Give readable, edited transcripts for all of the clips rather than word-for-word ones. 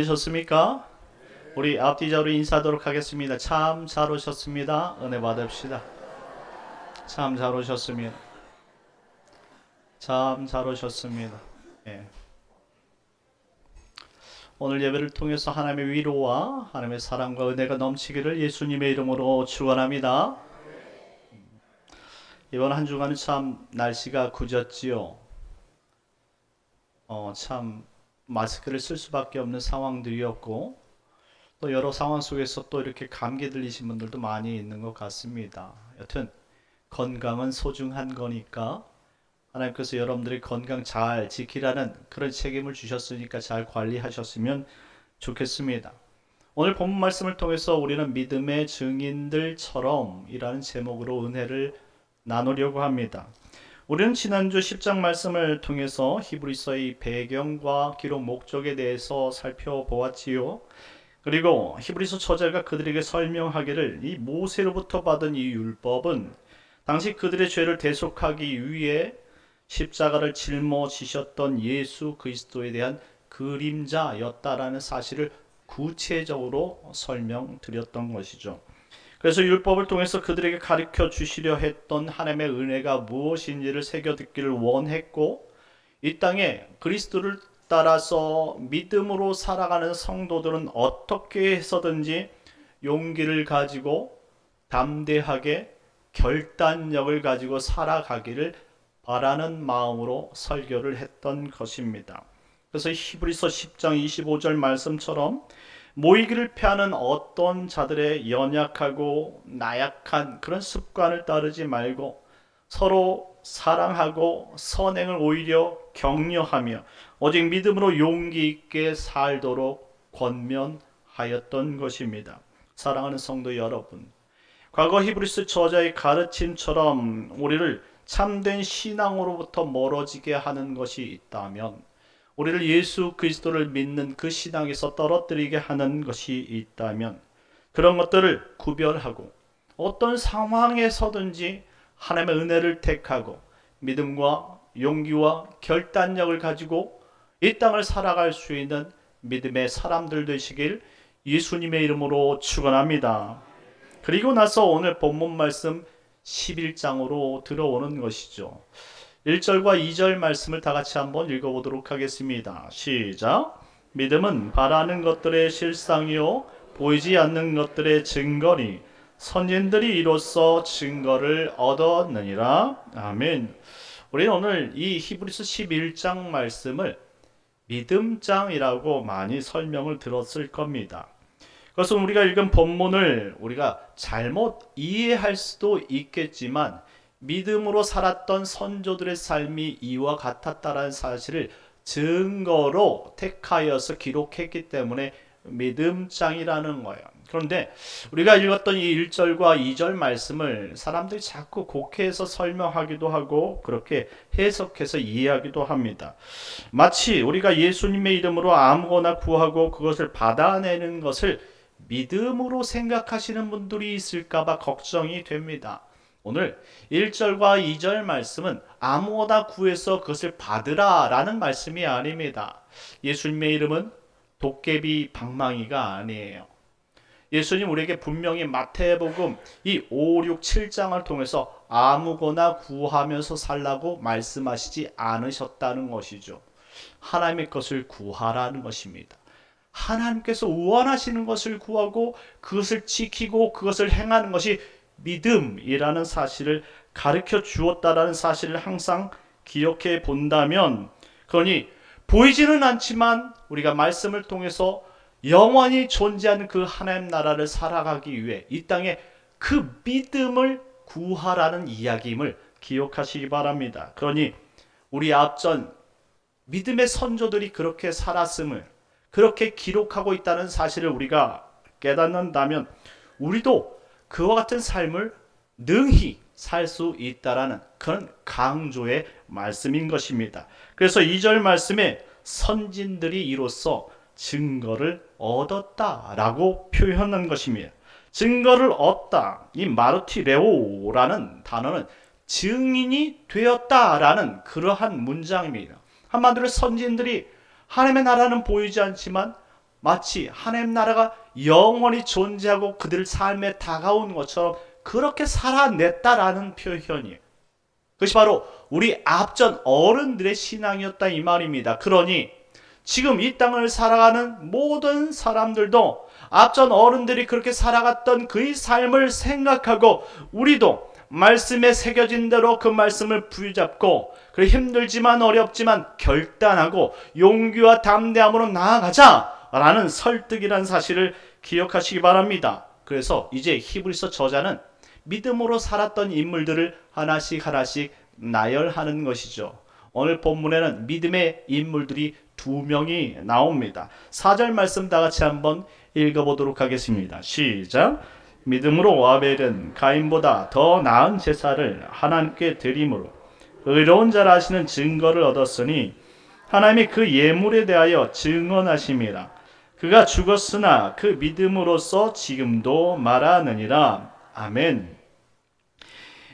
오셨습니까? 우리 앞뒤자로 인사하도록 하겠습니다. 참 잘 오셨습니다. 은혜 받읍시다. 참 잘 오셨습니다. 참 잘 오셨습니다. 예. 오늘 예배를 통해서 하나님의 위로와 하나님의 사랑과 은혜가 넘치기를 예수님의 이름으로 축원합니다. 이번 한 주간은 참 날씨가 굳었지요. 참 마스크를 쓸 수밖에 없는 상황들이었고 또 여러 상황 속에서 또 이렇게 감기 들리신 분들도 많이 있는 것 같습니다. 여튼 건강은 소중한 거니까 하나님께서 여러분들의 건강 잘 지키라는 그런 책임을 주셨으니까 잘 관리하셨으면 좋겠습니다. 오늘 본문 말씀을 통해서 우리는 믿음의 증인들처럼 이라는 제목으로 은혜를 나누려고 합니다. 우리는 지난주 10장 말씀을 통해서 히브리서의 배경과 기록 목적에 대해서 살펴보았지요. 그리고 히브리서 저자가 그들에게 설명하기를 이 모세로부터 받은 이 율법은 당시 그들의 죄를 대속하기 위해 십자가를 짊어지셨던 예수 그리스도에 대한 그림자였다라는 사실을 구체적으로 설명드렸던 것이죠. 그래서 율법을 통해서 그들에게 가르쳐 주시려 했던 하나님의 은혜가 무엇인지를 새겨 듣기를 원했고, 이 땅에 그리스도를 따라서 믿음으로 살아가는 성도들은 어떻게 해서든지 용기를 가지고 담대하게 결단력을 가지고 살아가기를 바라는 마음으로 설교를 했던 것입니다. 그래서 히브리서 10장 25절 말씀처럼 모이기를 패하는 어떤 자들의 연약하고 나약한 그런 습관을 따르지 말고 서로 사랑하고 선행을 오히려 격려하며 오직 믿음으로 용기 있게 살도록 권면하였던 것입니다. 사랑하는 성도 여러분, 과거 히브리서 저자의 가르침처럼 우리를 참된 신앙으로부터 멀어지게 하는 것이 있다면, 우리를 예수 그리스도를 믿는 그 신앙에서 떨어뜨리게 하는 것이 있다면, 그런 것들을 구별하고 어떤 상황에서든지 하나님의 은혜를 택하고 믿음과 용기와 결단력을 가지고 이 땅을 살아갈 수 있는 믿음의 사람들 되시길 예수님의 이름으로 축원합니다. 그리고 나서 오늘 본문 말씀 11장으로 들어오는 것이죠. 1절과 2절 말씀을 다 같이 한번 읽어보도록 하겠습니다. 시작. 믿음은 바라는 것들의 실상이요 보이지 않는 것들의 증거니 선진들이 이로써 증거를 얻었느니라. 아멘. 우리는 오늘 이 히브리서 11장 말씀을 믿음장이라고 많이 설명을 들었을 겁니다. 그것은 우리가 읽은 본문을 우리가 잘못 이해할 수도 있겠지만 믿음으로 살았던 선조들의 삶이 이와 같았다라는 사실을 증거로 택하여서 기록했기 때문에 믿음장이라는 거예요. 그런데 우리가 읽었던 이 1절과 2절 말씀을 사람들이 자꾸 곡해해서 설명하기도 하고 그렇게 해석해서 이해하기도 합니다. 마치 우리가 예수님의 이름으로 아무거나 구하고 그것을 받아내는 것을 믿음으로 생각하시는 분들이 있을까봐 걱정이 됩니다. 오늘 1절과 2절 말씀은 아무거나 구해서 그것을 받으라 라는 말씀이 아닙니다. 예수님의 이름은 도깨비 방망이가 아니에요. 예수님 우리에게 분명히 마태복음 이 5, 6, 7장을 통해서 아무거나 구하면서 살라고 말씀하시지 않으셨다는 것이죠. 하나님의 것을 구하라는 것입니다. 하나님께서 원하시는 것을 구하고 그것을 지키고 그것을 행하는 것이 믿음이라는 사실을 가르쳐 주었다라는 사실을 항상 기억해 본다면, 그러니 보이지는 않지만 우리가 말씀을 통해서 영원히 존재하는 그 하나님 나라를 살아가기 위해 이 땅에 그 믿음을 구하라는 이야기임을 기억하시기 바랍니다. 그러니 우리 앞전 믿음의 선조들이 그렇게 살았음을, 그렇게 기록하고 있다는 사실을 우리가 깨닫는다면 우리도 그와 같은 삶을 능히 살 수 있다라는 그런 강조의 말씀인 것입니다. 그래서 2절 말씀에 선진들이 이로써 증거를 얻었다라고 표현한 것입니다. 증거를 얻다, 이 마르티레오라는 단어는 증인이 되었다라는 그러한 문장입니다. 한마디로 선진들이 하나님의 나라는 보이지 않지만 마치 하나님 나라가 영원히 존재하고 그들 삶에 다가온 것처럼 그렇게 살아냈다라는 표현이에요. 그것이 바로 우리 앞전 어른들의 신앙이었다 이 말입니다. 그러니 지금 이 땅을 살아가는 모든 사람들도 앞전 어른들이 그렇게 살아갔던 그의 삶을 생각하고 우리도 말씀에 새겨진 대로 그 말씀을 부여잡고 그래 힘들지만 어렵지만 결단하고 용기와 담대함으로 나아가자라는 설득이라는 사실을 기억하시기 바랍니다. 그래서 이제 히브리서 저자는 믿음으로 살았던 인물들을 하나씩 나열하는 것이죠. 오늘 본문에는 믿음의 인물들이 2명이 나옵니다. 4절 말씀 다 같이 한번 읽어보도록 하겠습니다. 시작. 믿음으로 아벨은 가인보다 더 나은 제사를 하나님께 드림으로 의로운 자라 하시는 증거를 얻었으니 하나님이 그 예물에 대하여 증언하심이라. 그가 죽었으나 그 믿음으로써 지금도 말하느니라. 아멘.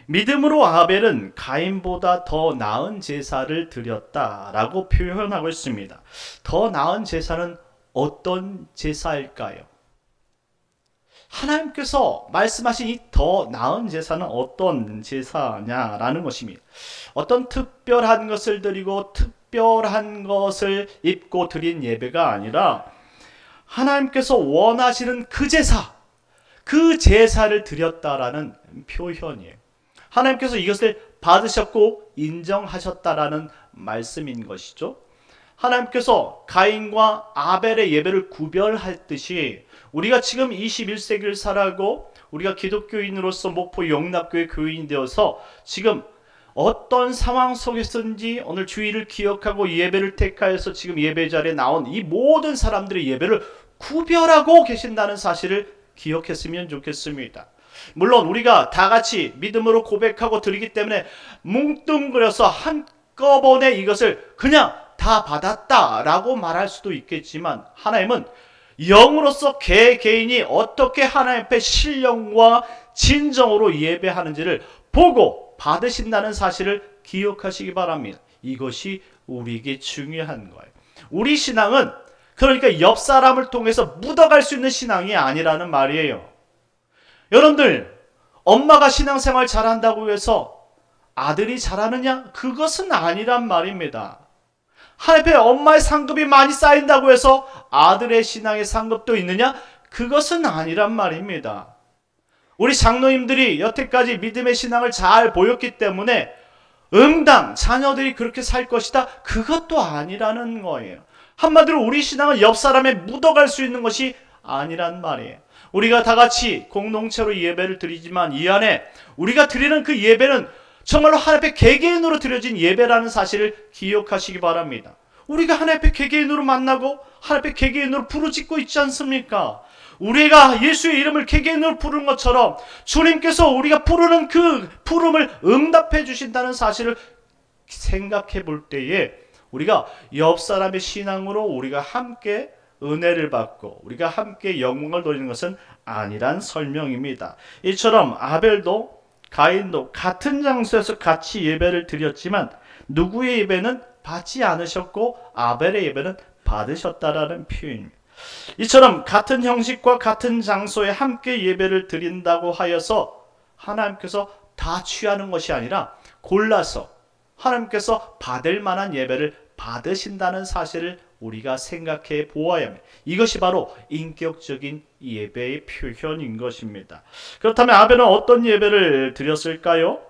믿음으로 아벨은 가인보다 더 나은 제사를 드렸다라고 표현하고 있습니다. 더 나은 제사는 어떤 제사일까요? 하나님께서 말씀하신 이 더 나은 제사는 어떤 제사냐라는 것입니다. 어떤 특별한 것을 드리고 특별한 것을 입고 드린 예배가 아니라 하나님께서 원하시는 그 제사, 그 제사를 드렸다라는 표현이에요. 하나님께서 이것을 받으셨고 인정하셨다라는 말씀인 것이죠. 하나님께서 가인과 아벨의 예배를 구별했듯이 우리가 지금 21세기를 살아가고 우리가 기독교인으로서 목포 영락교회 교인이 되어서 지금 어떤 상황 속에서든지 오늘 주일을 기억하고 예배를 택하여서 지금 예배 자리에 나온 이 모든 사람들의 예배를 구별하고 계신다는 사실을 기억했으면 좋겠습니다. 물론 우리가 다 같이 믿음으로 고백하고 드리기 때문에 뭉뚱그려서 한꺼번에 이것을 그냥 다 받았다라고 말할 수도 있겠지만 하나님은 영으로서 개개인이 어떻게 하나님 앞에 신령과 진정으로 예배하는지를 보고 받으신다는 사실을 기억하시기 바랍니다. 이것이 우리에게 중요한 거예요. 우리 신앙은 그러니까 옆 사람을 통해서 묻어갈 수 있는 신앙이 아니라는 말이에요. 여러분들, 엄마가 신앙생활 잘한다고 해서 아들이 잘하느냐? 그것은 아니란 말입니다. 하나님 앞에 엄마의 상급이 많이 쌓인다고 해서 아들의 신앙의 상급도 있느냐? 그것은 아니란 말입니다. 우리 장로님들이 여태까지 믿음의 신앙을 잘 보였기 때문에 응당 자녀들이 그렇게 살 것이다? 그것도 아니라는 거예요. 한마디로 우리 신앙은 옆 사람에 묻어갈 수 있는 것이 아니란 말이에요. 우리가 다 같이 공동체로 예배를 드리지만 이 안에 우리가 드리는 그 예배는 정말로 하나님 앞에 개개인으로 드려진 예배라는 사실을 기억하시기 바랍니다. 우리가 하나님 앞에 개개인으로 만나고 하나님 앞에 개개인으로 부르짖고 있지 않습니까? 우리가 예수의 이름을 개개인으로 부르는 것처럼 주님께서 우리가 부르는 그 부름을 응답해 주신다는 사실을 생각해 볼 때에 우리가 옆 사람의 신앙으로 우리가 함께 은혜를 받고 우리가 함께 영광을 돌리는 것은 아니란 설명입니다. 이처럼 아벨도 가인도 같은 장소에서 같이 예배를 드렸지만 누구의 예배는 받지 않으셨고 아벨의 예배는 받으셨다라는 표현입니다. 이처럼 같은 형식과 같은 장소에 함께 예배를 드린다고 하여서 하나님께서 다 취하는 것이 아니라 골라서 하나님께서 받을 만한 예배를 받으신다는 사실을 우리가 생각해 보아야 합니다. 이것이 바로 인격적인 예배의 표현인 것입니다. 그렇다면 아벨은 어떤 예배를 드렸을까요?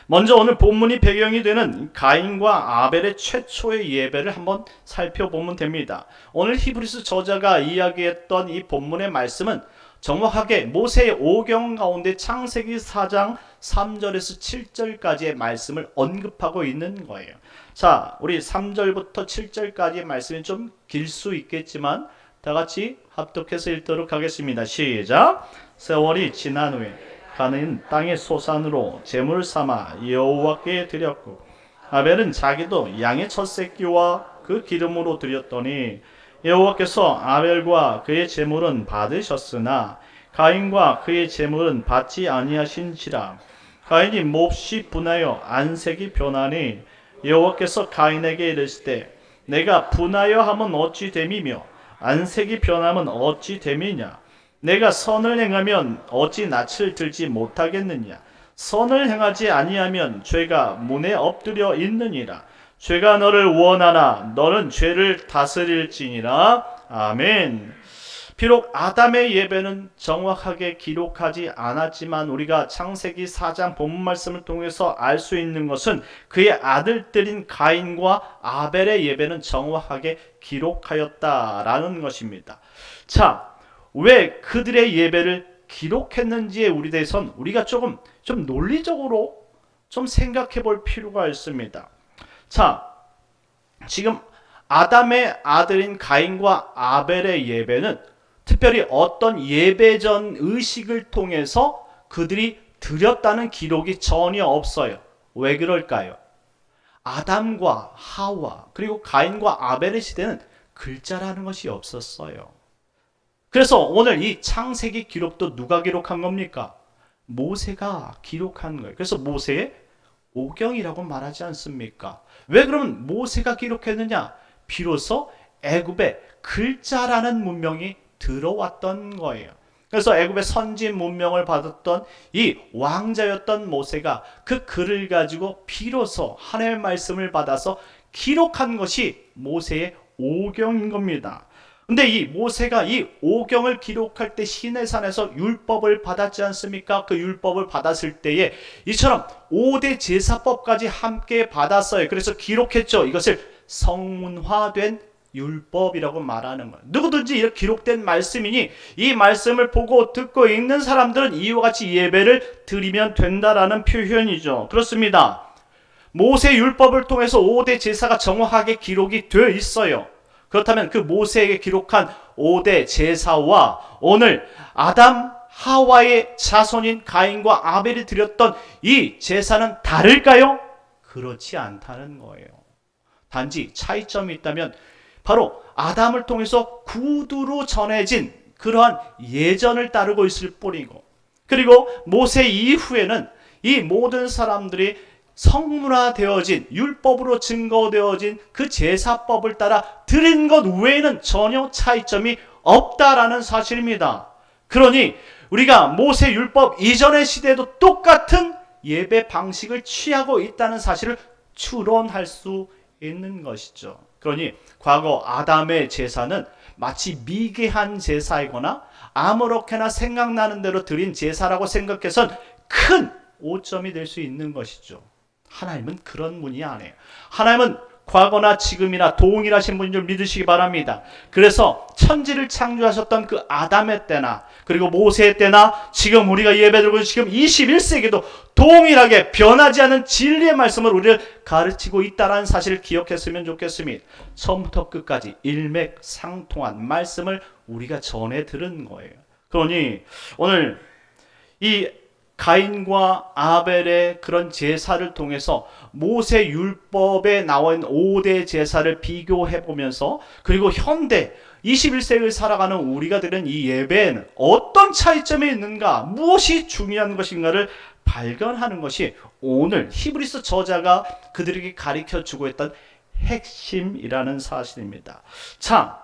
먼저 오늘 본문이 배경이 되는 가인과 아벨의 최초의 예배를 한번 살펴보면 됩니다. 오늘 히브리서 저자가 이야기했던 이 본문의 말씀은 정확하게 모세의 오경 가운데 창세기 4장 3절에서 7절까지의 말씀을 언급하고 있는 거예요. 자, 우리 3절부터 7절까지의 말씀이 좀 길 수 있겠지만 다 같이 합독해서 읽도록 하겠습니다. 시작! 세월이 지난 후에 가는 땅의 소산으로 제물 삼아 여호와께 드렸고 아벨은 자기도 양의 첫 새끼와 그 기름으로 드렸더니 여호와께서 아벨과 그의 제물은 받으셨으나 가인과 그의 제물은 받지 아니하신지라. 가인이 몹시 분하여 안색이 변하니 여호와께서 가인에게 이르시되 내가 분하여 함은 어찌 됨이며 안색이 변함은 어찌 됨이냐? 내가 선을 행하면 어찌 낯을 들지 못하겠느냐? 선을 행하지 아니하면 죄가 문에 엎드려 있느니라. 죄가 너를 원하나 너는 죄를 다스릴지니라. 아멘. 비록 아담의 예배는 정확하게 기록하지 않았지만 우리가 창세기 4장 본문 말씀을 통해서 알 수 있는 것은 그의 아들들인 가인과 아벨의 예배는 정확하게 기록하였다라는 것입니다. 자, 왜 그들의 예배를 기록했는지에 대해선 우리가 좀 논리적으로 좀 생각해 볼 필요가 있습니다. 자, 지금 아담의 아들인 가인과 아벨의 예배는 특별히 어떤 예배전 의식을 통해서 그들이 드렸다는 기록이 전혀 없어요. 왜 그럴까요? 아담과 하와 그리고 가인과 아벨의 시대는 글자라는 것이 없었어요. 그래서 오늘 이 창세기 기록도 누가 기록한 겁니까? 모세가 기록한 거예요. 그래서 모세의 오경이라고 말하지 않습니까? 왜 그러면 모세가 기록했느냐? 비로소 애굽에 글자라는 문명이 들어왔던 거예요. 그래서 애굽의 선진 문명을 받았던 이 왕자였던 모세가 그 글을 가지고 비로소 하나님의 말씀을 받아서 기록한 것이 모세의 오경인 겁니다. 근데 이 모세가 이 오경을 기록할 때 시내산에서 율법을 받았지 않습니까? 그 율법을 받았을 때에 이처럼 5대 제사법까지 함께 받았어요. 그래서 기록했죠. 이것을 성문화된 율법이라고 말하는 거예요. 누구든지 이렇게 기록된 말씀이니 이 말씀을 보고 듣고 읽는 사람들은 이와 같이 예배를 드리면 된다라는 표현이죠. 그렇습니다. 모세 율법을 통해서 5대 제사가 정확하게 기록이 되어 있어요. 그렇다면 그 모세에게 기록한 5대 제사와 오늘 아담 하와의 자손인 가인과 아벨이 드렸던 이 제사는 다를까요? 그렇지 않다는 거예요. 단지 차이점이 있다면 바로 아담을 통해서 구두로 전해진 그러한 예전을 따르고 있을 뿐이고, 그리고 모세 이후에는 이 모든 사람들이 성문화되어진 율법으로 증거되어진 그 제사법을 따라 드린 것 외에는 전혀 차이점이 없다라는 사실입니다. 그러니 우리가 모세 율법 이전의 시대에도 똑같은 예배 방식을 취하고 있다는 사실을 추론할 수 있는 것이죠. 그러니 과거 아담의 제사는 마치 미개한 제사이거나 아무렇게나 생각나는 대로 드린 제사라고 생각해선 큰 오점이 될 수 있는 것이죠. 하나님은 그런 분이 아니에요. 하나님은 과거나 지금이나 동일하신 분인 줄 믿으시기 바랍니다. 그래서 천지를 창조하셨던 그 아담의 때나 그리고 모세의 때나 지금 우리가 예배드리고 지금 21세기도 동일하게 변하지 않은 진리의 말씀을 우리를 가르치고 있다는 사실을 기억했으면 좋겠습니다. 처음부터 끝까지 일맥상통한 말씀을 우리가 전해 들은 거예요. 그러니 오늘 이 가인과 아벨의 그런 제사를 통해서 모세 율법에 나와 있는 5대 제사를 비교해 보면서 그리고 현대 21세기를 살아가는 우리가 드리는 이 예배에는 어떤 차이점이 있는가, 무엇이 중요한 것인가를 발견하는 것이 오늘 히브리서 저자가 그들에게 가르쳐 주고 있던 핵심이라는 사실입니다. 자,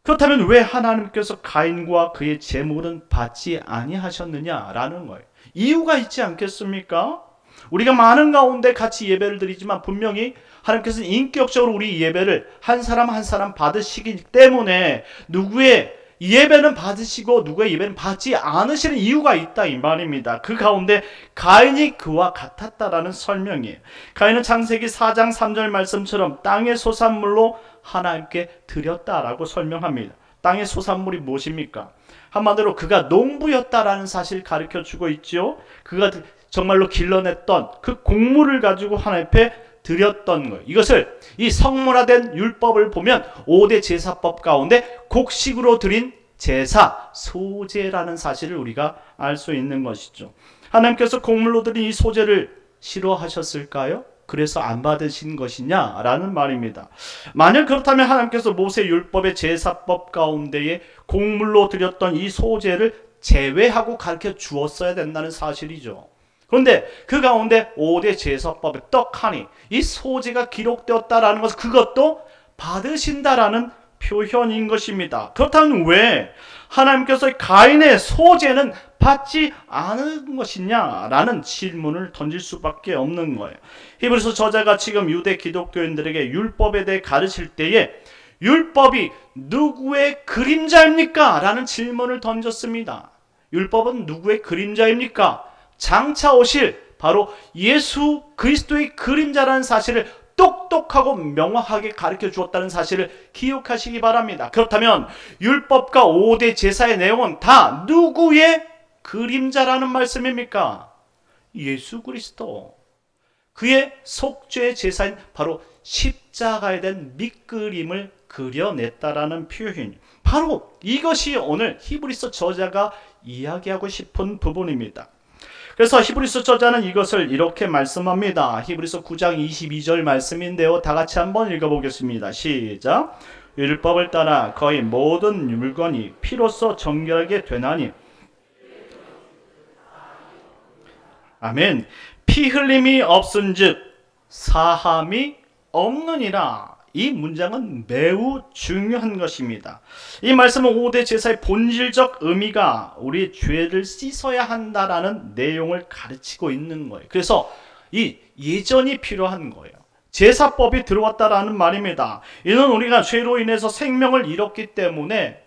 그렇다면 왜 하나님께서 가인과 그의 제물은 받지 아니하셨느냐라는 거예요. 이유가 있지 않겠습니까? 우리가 많은 가운데 같이 예배를 드리지만 분명히 하나님께서는 인격적으로 우리 예배를 한 사람 한 사람 받으시기 때문에 누구의 예배는 받으시고 누구의 예배는 받지 않으시는 이유가 있다 이 말입니다. 그 가운데 가인이 그와 같았다라는 설명이에요. 가인은 창세기 4장 3절 말씀처럼 땅의 소산물로 하나님께 드렸다라고 설명합니다. 땅의 소산물이 무엇입니까? 한마디로 그가 농부였다라는 사실을 가르쳐 주고 있죠. 그가 정말로 길러냈던 그 곡물을 가지고 하나님 앞에 드렸던 거예요. 이것을 이 성문화된 율법을 보면 5대 제사법 가운데 곡식으로 드린 제사, 소제라는 사실을 우리가 알 수 있는 것이죠. 하나님께서 곡물로 드린 이 소제를 싫어하셨을까요? 그래서 안 받으신 것이냐라는 말입니다. 만약 그렇다면 하나님께서 모세 율법의 제사법 가운데에 곡물로 드렸던 이 소제를 제외하고 가르쳐 주었어야 된다는 사실이죠. 그런데 그 가운데 5대 제사법에 떡하니 이 소제가 기록되었다라는 것은 그것도 받으신다라는 표현인 것입니다. 그렇다면 왜 하나님께서 가인의 소재는 받지 않은 것이냐라는 질문을 던질 수밖에 없는 거예요. 히브리서 저자가 지금 유대 기독교인들에게 율법에 대해 가르칠 때에 율법이 누구의 그림자입니까? 라는 질문을 던졌습니다. 율법은 누구의 그림자입니까? 장차 오실 바로 예수 그리스도의 그림자라는 사실을 똑똑하고 명확하게 가르쳐 주었다는 사실을 기억하시기 바랍니다. 그렇다면 율법과 5대 제사의 내용은 다 누구의 그림자라는 말씀입니까? 예수 그리스도. 그의 속죄 제사인 바로 십자가에 대한 밑그림을 그려냈다라는 표현. 바로 이것이 오늘 히브리서 저자가 이야기하고 싶은 부분입니다. 그래서 히브리서 저자는 이것을 이렇게 말씀합니다. 히브리서 9장 22절 말씀인데요. 다 같이 한번 읽어보겠습니다. 시작. 율법을 따라 거의 모든 물건이 피로써 정결하게 되나니. 아멘. 피 흘림이 없은즉 사함이 없느니라. 이 문장은 매우 중요한 것입니다. 이 말씀은 5대 제사의 본질적 의미가 우리 죄를 씻어야 한다라는 내용을 가르치고 있는 거예요. 그래서 이 예전이 필요한 거예요. 제사법이 들어왔다라는 말입니다. 이는 우리가 죄로 인해서 생명을 잃었기 때문에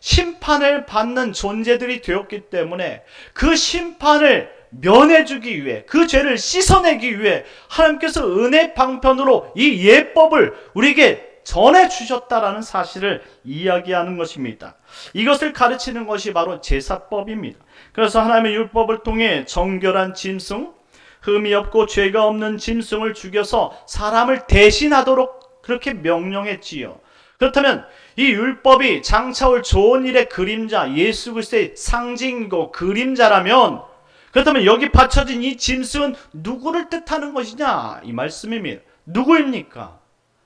심판을 받는 존재들이 되었기 때문에 그 심판을 면해주기 위해, 그 죄를 씻어내기 위해 하나님께서 은혜 방편으로 이 예법을 우리에게 전해주셨다라는 사실을 이야기하는 것입니다. 이것을 가르치는 것이 바로 제사법입니다. 그래서 하나님의 율법을 통해 정결한 짐승, 흠이 없고 죄가 없는 짐승을 죽여서 사람을 대신하도록 그렇게 명령했지요. 그렇다면 이 율법이 장차 올 좋은 일의 그림자, 예수 그리스도의 상징이고 그림자라면, 그렇다면 여기 받쳐진 이 짐승은 누구를 뜻하는 것이냐? 이 말씀입니다. 누구입니까?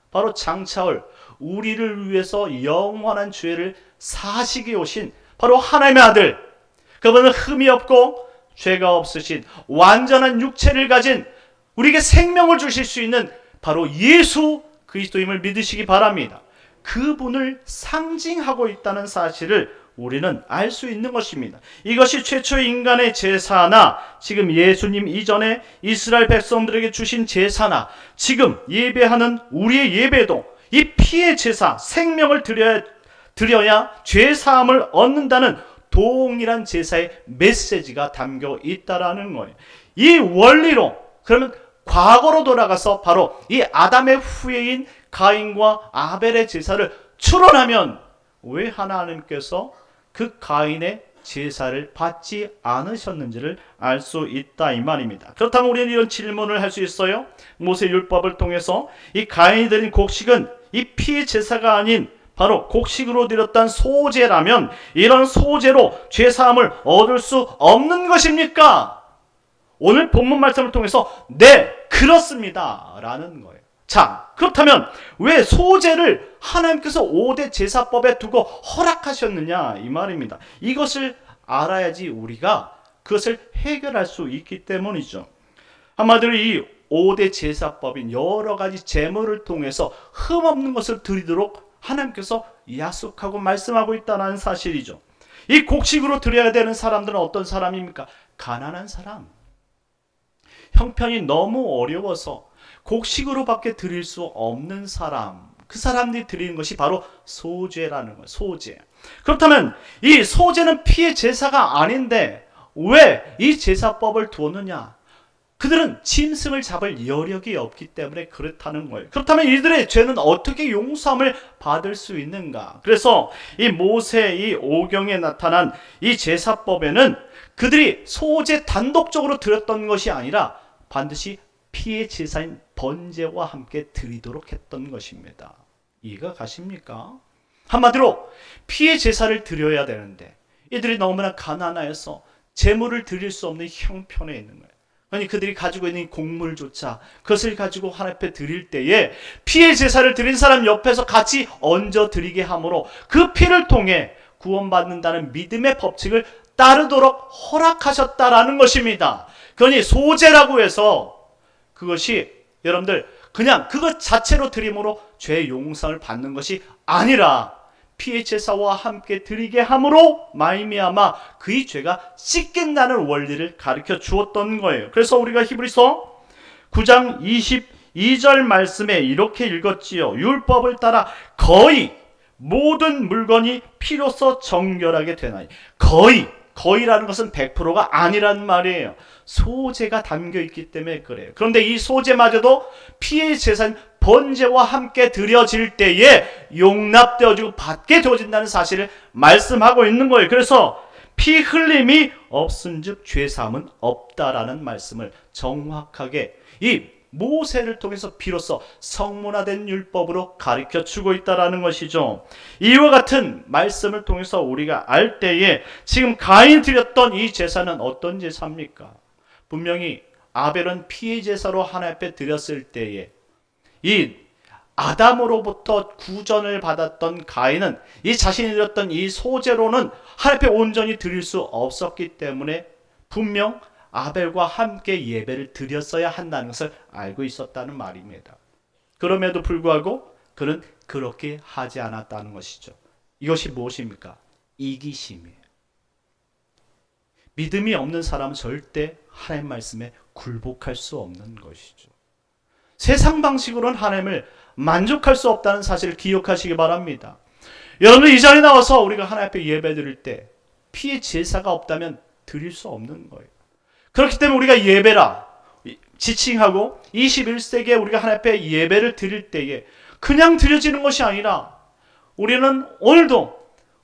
바로 장차 올 우리를 위해서 영원한 죄를 사시게 오신 바로 하나님의 아들, 그분은 흠이 없고 죄가 없으신 완전한 육체를 가진 우리에게 생명을 주실 수 있는 바로 예수 그리스도임을 믿으시기 바랍니다. 그분을 상징하고 있다는 사실을 우리는 알 수 있는 것입니다. 이것이 최초의 인간의 제사나 지금 예수님 이전에 이스라엘 백성들에게 주신 제사나 지금 예배하는 우리의 예배도 이 피의 제사, 생명을 드려야 죄 사함을 얻는다는 동일한 제사의 메시지가 담겨 있다라는 거예요. 이 원리로 그러면 과거로 돌아가서 바로 이 아담의 후예인 가인과 아벨의 제사를 추론하면 왜 하나님께서 그 가인의 제사를 받지 않으셨는지를 알 수 있다 이 말입니다. 그렇다면 우리는 이런 질문을 할 수 있어요. 모세 율법을 통해서 이 가인이 드린 곡식은 이 피의 제사가 아닌 바로 곡식으로 드렸던 소제라면 이런 소제로 죄사함을 얻을 수 없는 것입니까? 오늘 본문 말씀을 통해서 네, 그렇습니다 라는 거예요. 자, 그렇다면 왜 소제를 하나님께서 5대 제사법에 두고 허락하셨느냐 이 말입니다. 이것을 알아야지 우리가 그것을 해결할 수 있기 때문이죠. 한마디로 이 5대 제사법인 여러 가지 제물을 통해서 흠없는 것을 드리도록 하나님께서 약속하고 말씀하고 있다는 사실이죠. 이 곡식으로 드려야 되는 사람들은 어떤 사람입니까? 가난한 사람. 형편이 너무 어려워서 곡식으로밖에 드릴 수 없는 사람, 그 사람들이 드리는 것이 바로 소제라는 거예요. 소제. 그렇다면 이 소제는 피의 제사가 아닌데 왜 이 제사법을 두었느냐? 그들은 짐승을 잡을 여력이 없기 때문에 그렇다는 거예요. 그렇다면 이들의 죄는 어떻게 용서함을 받을 수 있는가? 그래서 이 모세 이 오경에 나타난 이 제사법에는 그들이 소제 단독적으로 드렸던 것이 아니라 반드시 피의 제사인 번제와 함께 드리도록 했던 것입니다. 이해가 가십니까? 한마디로 피의 제사를 드려야 되는데 이들이 너무나 가난해서 제물을 드릴 수 없는 형편에 있는 거예요. 아니 그들이 가지고 있는 곡물조차 그것을 가지고 하나님 앞에 드릴 때에 피의 제사를 드린 사람 옆에서 같이 얹어 드리게 함으로 그 피를 통해 구원받는다는 믿음의 법칙을 따르도록 허락하셨다라는 것입니다. 그러니 소제라고 해서 그것이 여러분들 그냥 그것 자체로 드림으로 죄 용서를 받는 것이 아니라 피의 제사와 함께 드리게 함으로 말미암아 그의 죄가 씻긴다는 원리를 가르쳐 주었던 거예요. 그래서 우리가 히브리서 9장 22절 말씀에 이렇게 읽었지요. 율법을 따라 거의 모든 물건이 피로써 정결하게 되나니. 거의라는 것은 100%가 아니란 말이에요. 소재가 담겨 있기 때문에 그래요. 그런데 이 소재마저도 피의 제사인 번제와 함께 드려질 때에 용납되어지고 받게 되어진다는 사실을 말씀하고 있는 거예요. 그래서 피 흘림이 없은즉 죄사함은 없다라는 말씀을 정확하게 이 모세를 통해서 비로소 성문화된 율법으로 가르쳐주고 있다는 것이죠. 이와 같은 말씀을 통해서 우리가 알 때에 지금 가인이 드렸던 이 제사는 어떤 제사입니까? 분명히 아벨은 피의 제사로 하나님 앞에 드렸을 때에 이 아담으로부터 구전을 받았던 가인은 이 자신이 드렸던 이 소제로는 하나님 앞에 온전히 드릴 수 없었기 때문에 분명 아벨과 함께 예배를 드렸어야 한다는 것을 알고 있었다는 말입니다. 그럼에도 불구하고 그는 그렇게 하지 않았다는 것이죠. 이것이 무엇입니까? 이기심이에요. 믿음이 없는 사람은 절대 하나님 말씀에 굴복할 수 없는 것이죠. 세상 방식으로는 하나님을 만족할 수 없다는 사실을 기억하시기 바랍니다. 여러분 이 자리에 나와서 우리가 하나님 앞에 예배 드릴 때 피의 제사가 없다면 드릴 수 없는 거예요. 그렇기 때문에 우리가 예배라 지칭하고 21세기에 우리가 하나님 앞에 예배를 드릴 때에 그냥 드려지는 것이 아니라 우리는 오늘도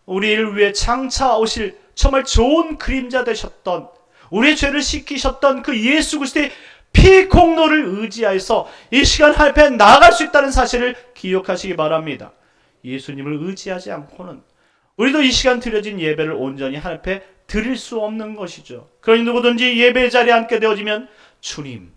우리를 위해 장차 오실 정말 좋은 그림자 되셨던 우리의 죄를 씻기셨던 그 예수 그리스도의 피 공로를 의지하여서 이 시간 하나님 앞에 나아갈 수 있다는 사실을 기억하시기 바랍니다. 예수님을 의지하지 않고는 우리도 이 시간 드려진 예배를 온전히 하나님 앞에 드릴 수 없는 것이죠. 그러니 누구든지 예배 자리에 앉게 되어지면 주님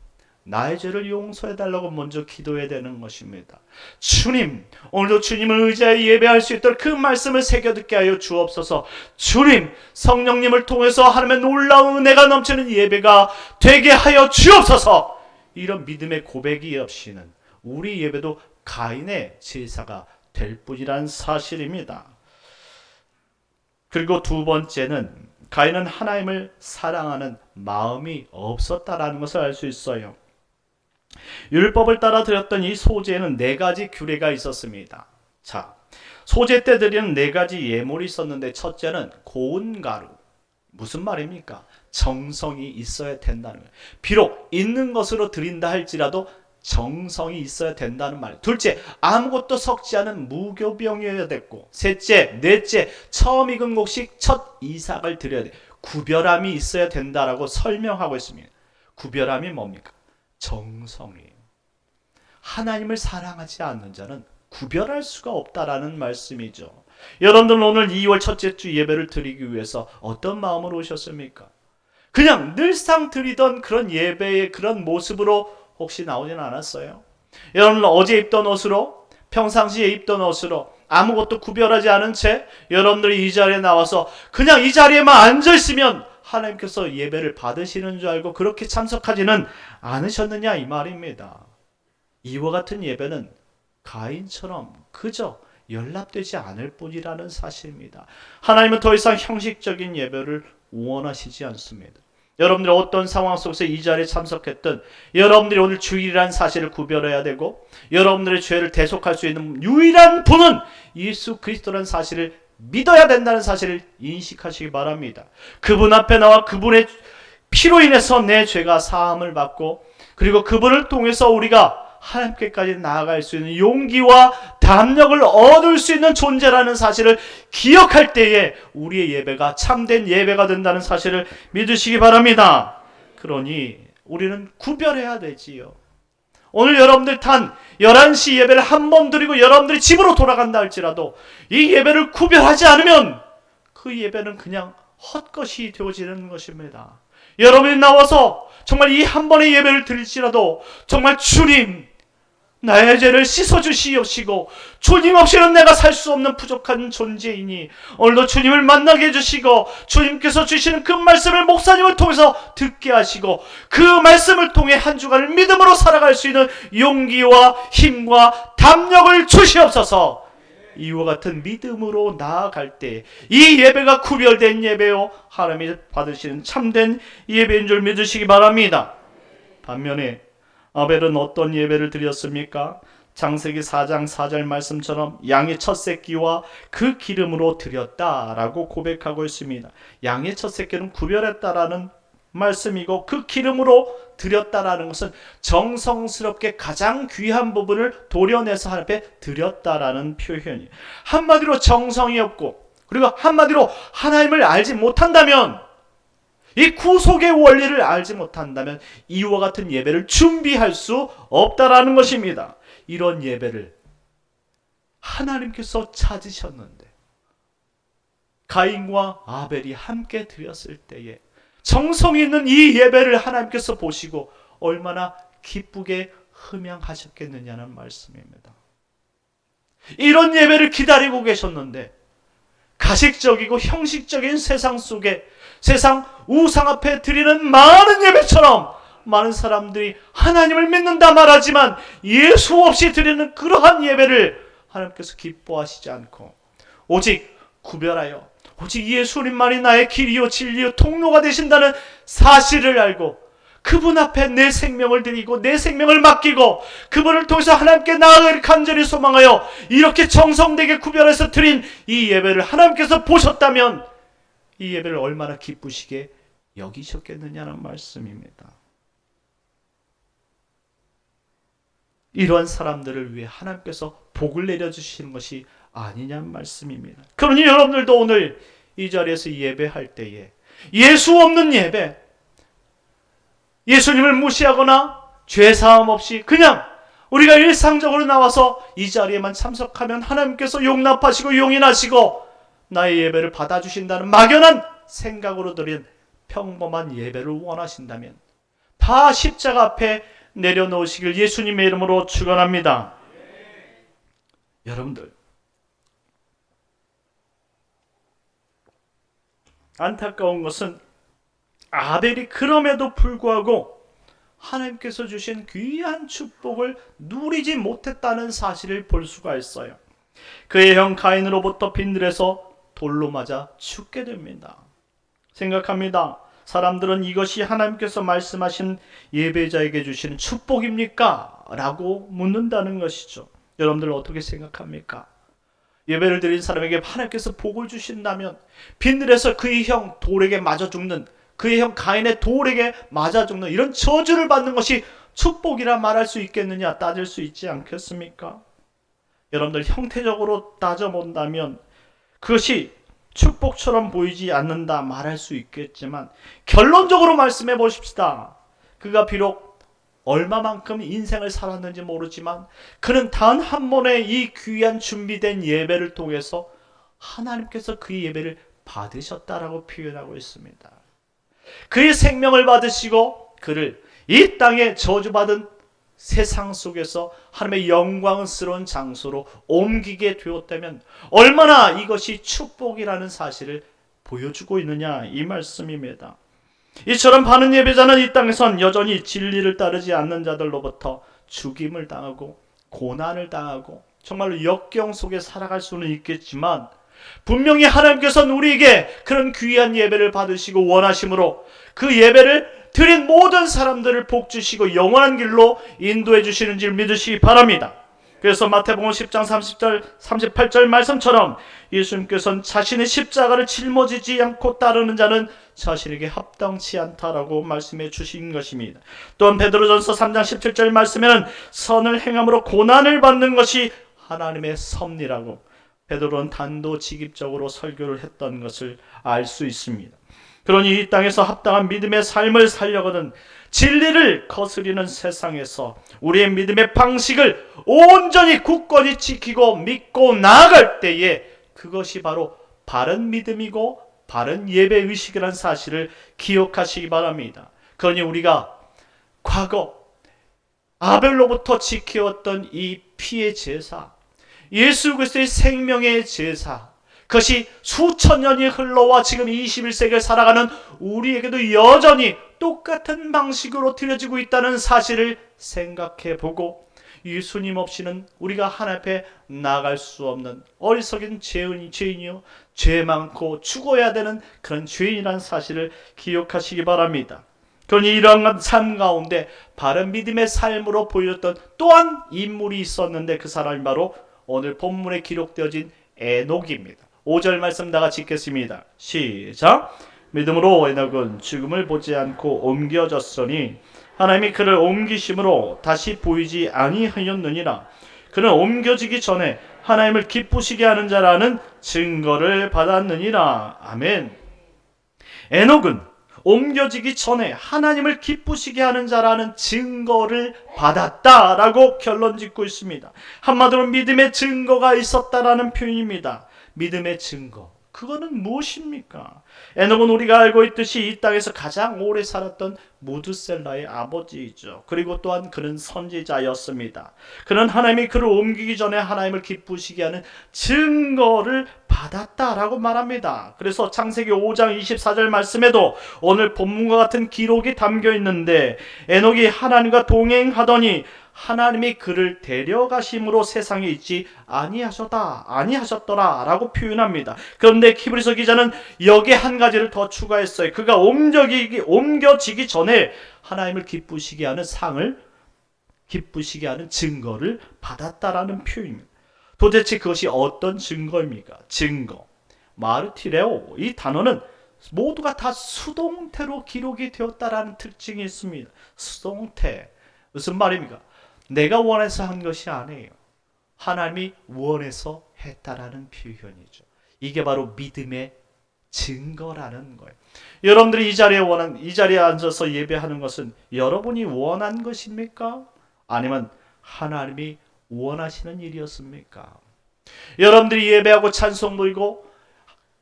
나의 죄를 용서해달라고 먼저 기도해야 되는 것입니다. 주님 오늘도 주님을 의지하여 예배할 수 있도록 그 말씀을 새겨듣게 하여 주옵소서. 주님 성령님을 통해서 하나님의 놀라운 은혜가 넘치는 예배가 되게 하여 주옵소서. 이런 믿음의 고백이 없이는 우리 예배도 가인의 제사가 될 뿐이라는 사실입니다. 그리고 두 번째는 가인은 하나님을 사랑하는 마음이 없었다라는 것을 알 수 있어요. 율법을 따라 드렸던 이 소제에는 4가지 규례가 있었습니다. 자, 소제 때 드리는 4가지 예물이 있었는데 첫째는 고운 가루. 무슨 말입니까? 정성이 있어야 된다는 거예요. 비록 있는 것으로 드린다 할지라도 정성이 있어야 된다는 말. 둘째, 아무것도 섞지 않은 무교병이어야 됐고, 넷째, 처음 익은 곡식 첫 이삭을 드려야 돼. 구별함이 있어야 된다라고 설명하고 있습니다. 구별함이 뭡니까? 정성이에요. 하나님을 사랑하지 않는 자는 구별할 수가 없다라는 말씀이죠. 여러분들은 오늘 2월 첫째 주 예배를 드리기 위해서 어떤 마음으로 오셨습니까? 그냥 늘상 드리던 그런 예배의 그런 모습으로 혹시 나오지는 않았어요? 여러분 어제 입던 옷으로 평상시에 입던 옷으로 아무것도 구별하지 않은 채 여러분들이 이 자리에 나와서 그냥 이 자리에만 앉아있으면 하나님께서 예배를 받으시는 줄 알고 그렇게 참석하지는 않으셨느냐 이 말입니다. 이와 같은 예배는 가인처럼 그저 연락되지 않을 뿐이라는 사실입니다. 하나님은 더 이상 형식적인 예배를 원하시지 않습니다. 여러분들이 어떤 상황 속에서 이 자리에 참석했든 여러분들이 오늘 주일이라는 사실을 구별해야 되고 여러분들의 죄를 대속할 수 있는 유일한 분은 예수 그리스도라는 사실을 믿어야 된다는 사실을 인식하시기 바랍니다. 그분 앞에 나와 그분의 피로 인해서 내 죄가 사함을 받고 그리고 그분을 통해서 우리가 하나님께까지 나아갈 수 있는 용기와 담력을 얻을 수 있는 존재라는 사실을 기억할 때에 우리의 예배가 참된 예배가 된다는 사실을 믿으시기 바랍니다. 그러니 우리는 구별해야 되지요. 오늘 여러분들 단 11시 예배를 한 번 드리고 여러분들이 집으로 돌아간다 할지라도 이 예배를 구별하지 않으면 그 예배는 그냥 헛것이 되어지는 것입니다. 여러분이 나와서 정말 이 한 번의 예배를 드릴지라도 정말 주님 나의 죄를 씻어주시옵시고 주님 없이는 내가 살 수 없는 부족한 존재이니 오늘도 주님을 만나게 해주시고 주님께서 주시는 그 말씀을 목사님을 통해서 듣게 하시고 그 말씀을 통해 한 주간을 믿음으로 살아갈 수 있는 용기와 힘과 담력을 주시옵소서. 이와 같은 믿음으로 나아갈 때 이 예배가 구별된 예배요 하나님이 받으시는 참된 예배인 줄 믿으시기 바랍니다. 반면에 아벨은 어떤 예배를 드렸습니까? 창세기 4장 4절 말씀처럼 양의 첫 새끼와 그 기름으로 드렸다라고 고백하고 있습니다. 양의 첫 새끼는 구별했다라는 말씀이고 그 기름으로 드렸다라는 것은 정성스럽게 가장 귀한 부분을 도려내서 하나님 앞에 드렸다라는 표현이에요. 한마디로 정성이 없고 그리고 한마디로 하나님을 알지 못한다면 이 구속의 원리를 알지 못한다면 이와 같은 예배를 준비할 수 없다라는 것입니다. 이런 예배를 하나님께서 찾으셨는데 가인과 아벨이 함께 드렸을 때에 정성 있는 이 예배를 하나님께서 보시고 얼마나 기쁘게 흠양하셨겠느냐는 말씀입니다. 이런 예배를 기다리고 계셨는데 가식적이고 형식적인 세상 속에 세상 우상 앞에 드리는 많은 예배처럼 많은 사람들이 하나님을 믿는다 말하지만 예수 없이 드리는 그러한 예배를 하나님께서 기뻐하시지 않고 오직 구별하여 오직 예수님만이 나의 길이요 진리요 통로가 되신다는 사실을 알고 그분 앞에 내 생명을 드리고 내 생명을 맡기고 그분을 통해서 하나님께 나아가기를 간절히 소망하여 이렇게 정성되게 구별해서 드린 이 예배를 하나님께서 보셨다면 이 예배를 얼마나 기쁘시게 여기셨겠느냐는 말씀입니다. 이러한 사람들을 위해 하나님께서 복을 내려주시는 것이 아니냐는 말씀입니다. 그러니 여러분들도 오늘 이 자리에서 예배할 때에 예수 없는 예배, 예수님을 무시하거나 죄사함 없이 그냥 우리가 일상적으로 나와서 이 자리에만 참석하면 하나님께서 용납하시고 용인하시고 나의 예배를 받아주신다는 막연한 생각으로 드린 평범한 예배를 원하신다면 다 십자가 앞에 내려놓으시길 예수님의 이름으로 축원합니다. 여러분들 안타까운 것은 아벨이 그럼에도 불구하고 하나님께서 주신 귀한 축복을 누리지 못했다는 사실을 볼 수가 있어요. 그의 형 가인으로부터 빈들에서 돌로 맞아 죽게 됩니다. 생각합니다. 사람들은 이것이 하나님께서 말씀하신 예배자에게 주시는 축복입니까? 라고 묻는다는 것이죠. 여러분들 어떻게 생각합니까? 예배를 드린 사람에게 하나님께서 복을 주신다면 빈들에서 그의 형 돌에게 맞아 죽는 그의 형 가인의 돌에게 맞아 죽는 이런 저주를 받는 것이 축복이라 말할 수 있겠느냐 따질 수 있지 않겠습니까? 여러분들 형태적으로 따져본다면 그것이 축복처럼 보이지 않는다 말할 수 있겠지만 결론적으로 말씀해 보십시다. 그가 비록 얼마만큼 인생을 살았는지 모르지만 그는 단 한 번의 이 귀한 준비된 예배를 통해서 하나님께서 그의 예배를 받으셨다라고 표현하고 있습니다. 그의 생명을 받으시고 그를 이 땅에 저주받은 세상 속에서 하나님의 영광스러운 장소로 옮기게 되었다면 얼마나 이것이 축복이라는 사실을 보여주고 있느냐 이 말씀입니다. 이처럼 많은 예배자는 이 땅에선 여전히 진리를 따르지 않는 자들로부터 죽임을 당하고 고난을 당하고 정말로 역경 속에 살아갈 수는 있겠지만 분명히 하나님께서는 우리에게 그런 귀한 예배를 받으시고 원하심으로 그 예배를 드린 모든 사람들을 복주시고 영원한 길로 인도해 주시는 줄 믿으시기 바랍니다. 그래서 마태복음 10장 30절 38절 말씀처럼 예수님께서는 자신의 십자가를 짊어지지 않고 따르는 자는 자신에게 합당치 않다라고 말씀해 주신 것입니다. 또한 베드로전서 3장 17절 말씀에는 선을 행함으로 고난을 받는 것이 하나님의 섭리라고 베드로는 단도직입적으로 설교를 했던 것을 알 수 있습니다. 그러니 이 땅에서 합당한 믿음의 삶을 살려거든 진리를 거스리는 세상에서 우리의 믿음의 방식을 온전히 굳건히 지키고 믿고 나아갈 때에 그것이 바로 바른 믿음이고 바른 예배의식이라는 사실을 기억하시기 바랍니다. 그러니 우리가 과거 아벨로부터 지켜왔던 이 피의 제사, 예수 그리스도의 생명의 제사, 그것이 수천 년이 흘러와 지금 21세기를 살아가는 우리에게도 여전히 똑같은 방식으로 드려지고 있다는 사실을 생각해 보고 예수님 없이는 우리가 하나님 앞에 나아갈 수 없는 어리석은 죄인이요, 죄 많고 죽어야 되는 그런 죄인이라는 사실을 기억하시기 바랍니다. 그러니 이러한 삶 가운데 바른 믿음의 삶으로 보여줬던 또한 인물이 있었는데 그 사람이 바로 오늘 본문에 기록되어진 에녹입니다. 5절 말씀 다 같이 읽겠습니다. 시작. 믿음으로 에녹은 죽음을 보지 않고 옮겨졌으니 하나님이 그를 옮기심으로 다시 보이지 아니하였느니라. 그는 옮겨지기 전에 하나님을 기쁘시게 하는 자라는 증거를 받았느니라. 아멘. 에녹은 옮겨지기 전에 하나님을 기쁘시게 하는 자라는 증거를 받았다라고 결론 짓고 있습니다. 한마디로 믿음의 증거가 있었다라는 표현입니다. 믿음의 증거. 그거는 무엇입니까? 에녹은 우리가 알고 있듯이 이 땅에서 가장 오래 살았던 무드셀라의 아버지이죠. 그리고 또한 그는 선지자였습니다. 그는 하나님이 그를 옮기기 전에 하나님을 기쁘시게 하는 증거를 받았다라고 말합니다. 그래서 창세기 5장 24절 말씀에도 오늘 본문과 같은 기록이 담겨 있는데 에녹이 하나님과 동행하더니 하나님이 그를 데려가심으로 세상에 있지 아니하셨더라 라고 표현합니다. 그런데 히브리서 기자는 여기에 한 가지를 더 추가했어요. 그가 옮겨지기 전에 하나님을 기쁘시게 하는 기쁘시게 하는 증거를 받았다라는 표현입니다. 도대체 그것이 어떤 증거입니까? 증거. 마르티레오. 이 단어는 모두가 다 수동태로 기록이 되었다라는 특징이 있습니다. 수동태. 무슨 말입니까? 내가 원해서 한 것이 아니에요. 하나님이 원해서 했다라는 표현이죠. 이게 바로 믿음의 증거라는 거예요. 여러분들이 이 자리에 앉아서 예배하는 것은 여러분이 원한 것입니까? 아니면 하나님이 원하시는 일이었습니까? 여러분들이 예배하고 찬송 드리고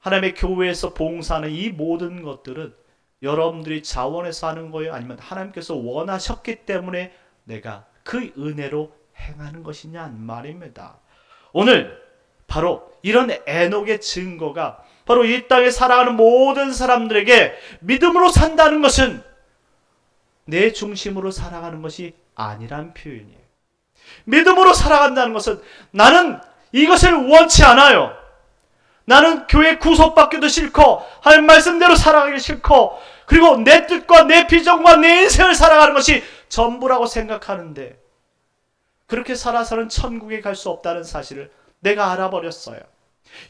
하나님의 교회에서 봉사하는 이 모든 것들은 여러분들이 자원해서 하는 거예요? 아니면 하나님께서 원하셨기 때문에 내가 그 은혜로 행하는 것이냐 말입니다. 오늘 바로 이런 에녹의 증거가 바로 이 땅에 살아가는 모든 사람들에게 믿음으로 산다는 것은 내 중심으로 살아가는 것이 아니란 표현이에요. 믿음으로 살아간다는 것은 나는 이것을 원치 않아요. 나는 교회 구속받기도 싫고 하나님 말씀대로 살아가기 싫고 그리고 내 뜻과 내 비전과 내 인생을 살아가는 것이 전부라고 생각하는데 그렇게 살아서는 천국에 갈 수 없다는 사실을 내가 알아버렸어요.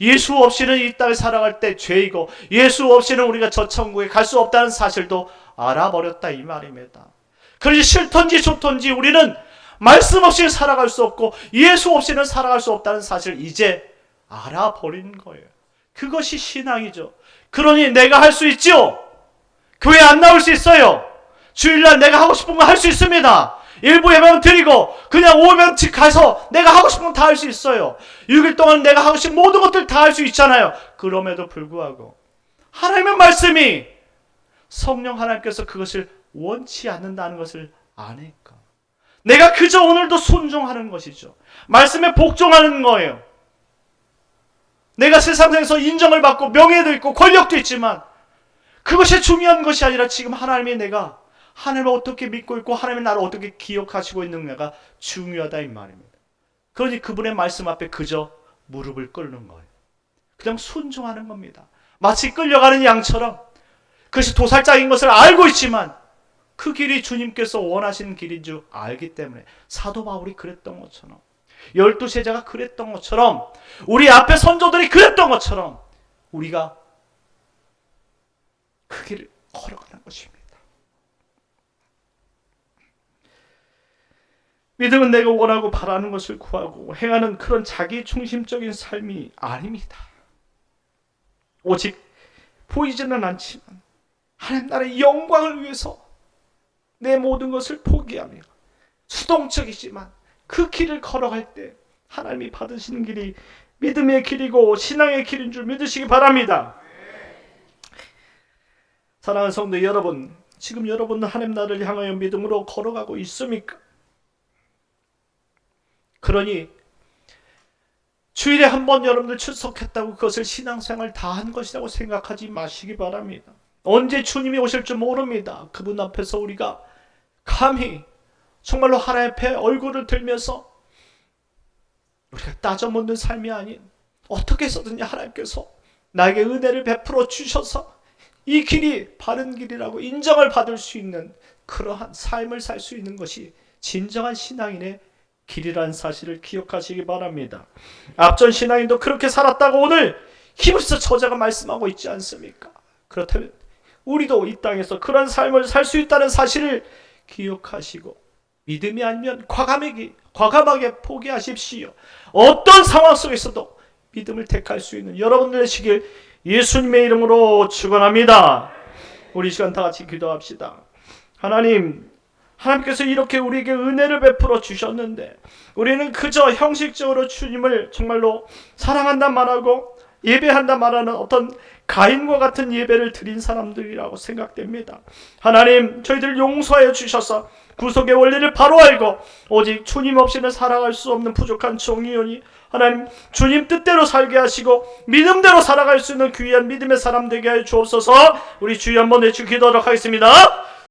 예수 없이는 이 땅에 살아갈 때 죄이고 예수 없이는 우리가 저 천국에 갈 수 없다는 사실도 알아버렸다 이 말입니다. 그러지 싫던지 좋던지 우리는 말씀 없이는 살아갈 수 없고 예수 없이는 살아갈 수 없다는 사실을 이제 알아버린 거예요. 그것이 신앙이죠. 그러니 내가 할 수 있죠. 교회 안 나올 수 있어요. 주일날 내가 하고 싶은 거 할 수 있습니다. 일부 예배만 드리고 그냥 오면 집 가서 내가 하고 싶은 거 다 할 수 있어요. 6일 동안 내가 하고 싶은 모든 것들 다 할 수 있잖아요. 그럼에도 불구하고 하나님의 말씀이 성령 하나님께서 그것을 원치 않는다는 것을 아니까 내가 그저 오늘도 순종하는 것이죠. 말씀에 복종하는 거예요. 내가 세상에서 인정을 받고 명예도 있고 권력도 있지만 그것이 중요한 것이 아니라 지금 하나님이 내가 하나님을 어떻게 믿고 있고 하나님이 나를 어떻게 기억하시고 있는가가 중요하다 이 말입니다. 그러니 그분의 말씀 앞에 그저 무릎을 꿇는 거예요. 그냥 순종하는 겁니다. 마치 끌려가는 양처럼 그것이 도살장인 것을 알고 있지만 그 길이 주님께서 원하시는 길인 줄 알기 때문에 사도 바울이 그랬던 것처럼 12제자가 그랬던 것처럼 우리 앞에 선조들이 그랬던 것처럼 우리가 그 길을 걸어가는 것입니다. 믿음은 내가 원하고 바라는 것을 구하고 행하는 그런 자기 중심적인 삶이 아닙니다. 오직 보이지는 않지만 하나님 나라의 영광을 위해서 내 모든 것을 포기하며 수동적이지만 그 길을 걸어갈 때 하나님이 받으시는 길이 믿음의 길이고 신앙의 길인 줄 믿으시기 바랍니다. 사랑하는 성도 여러분, 지금 여러분은 하나님 나라를 향하여 믿음으로 걸어가고 있습니까? 그러니 주일에 한 번 여러분들 출석했다고 그것을 신앙생활 다 한 것이라고 생각하지 마시기 바랍니다. 언제 주님이 오실 줄 모릅니다. 그분 앞에서 우리가 감히 정말로 하나님 앞에 얼굴을 들면서 우리가 따져 묻는 삶이 아닌 어떻게 해서든지 하나님께서 나에게 은혜를 베풀어 주셔서 이 길이 바른 길이라고 인정을 받을 수 있는 그러한 삶을 살 수 있는 것이 진정한 신앙인의 길이라는 사실을 기억하시기 바랍니다. 앞전 신앙인도 그렇게 살았다고 오늘 히브리서 저자가 말씀하고 있지 않습니까? 그렇다면 우리도 이 땅에서 그런 삶을 살 수 있다는 사실을 기억하시고 믿음이 아니면 과감하게 포기하십시오. 어떤 상황 속에서도 믿음을 택할 수 있는 여러분들 되시길 예수님의 이름으로 축원합니다. 우리 시간 다 같이 기도합시다. 하나님께서 이렇게 우리에게 은혜를 베풀어 주셨는데 우리는 그저 형식적으로 주님을 정말로 사랑한다 말하고 예배한다 말하는 어떤 가인과 같은 예배를 드린 사람들이라고 생각됩니다. 하나님, 저희들 용서하여 주셔서 구속의 원리를 바로 알고 오직 주님 없이는 살아갈 수 없는 부족한 종이오니 하나님, 주님 뜻대로 살게 하시고 믿음대로 살아갈 수 있는 귀한 믿음의 사람 되게 하여 주옵소서. 우리 주여 한번 외치고 기도하도록 하겠습니다.